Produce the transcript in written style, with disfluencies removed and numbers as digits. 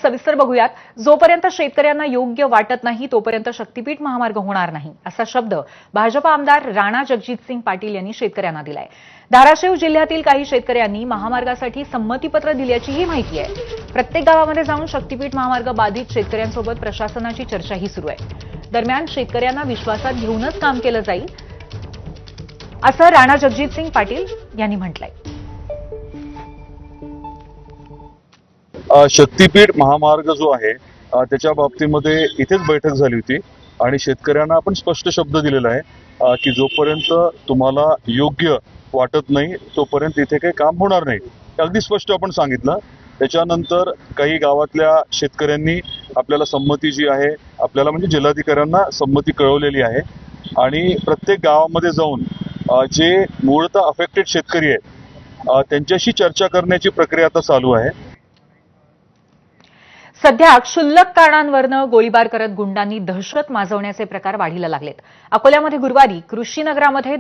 सविस्तर बघूयात। जोपर्यंत शेतकऱ्यांना योग्य वाटत नाही तोपर्यंत शक्तीपीठ महामार्ग होणार नाही, असा शब्द भाजप आमदार राणा जगजितसिंग पाटील यांनी शेतकऱ्यांना दिलाय। धाराशिव जिल्ह्यातील काही शेतकऱ्यांनी महामार्गासाठी संमतीपत्र दिल्याचीही माहिती आहे। प्रत्येक गावामध्ये जाऊन शक्तीपीठ महामार्ग बाधित शेतकऱ्यांसोबत प्रशासनाची चर्चाही सुरू आहे। दरम्यान शेतकऱ्यांना विश्वासात घेऊनच काम केलं जाईल, असं राणा जगजितसिंग पाटील यांनी म्हटलंय। शक्तीपीठ महामार्ग जो आहे त्याच्या बाबतीमध्ये इथेच बैठक झाली होती आणि शेतकऱ्यांना आपण स्पष्ट शब्द दिलेला आहे की जोपर्यंत तुम्हाला योग्य वाटत नाही तोपर्यंत इथे काही काम होणार नाही, अगदी स्पष्ट आपण सांगितलं। त्याच्यानंतर काही गावातल्या शेतकऱ्यांनी आपल्याला संमती जी आहे आपल्याला म्हणजे जिल्हाधिकाऱ्यांना संमती कळवलेली आहे आणि प्रत्येक गावामध्ये जाऊन जे मूळतः अफेक्टेड शेतकरी आहेत त्यांच्याशी चर्चा करण्याची प्रक्रिया आता चालू आहे। सध्या क्षुल्लक कारणांवरनं गोळीबार करत गुंडांनी दहशत माजवण्याचे प्रकार वाढीला लागलेत। अकोल्यामध्ये गुरुवारी कृषीनगरामध्ये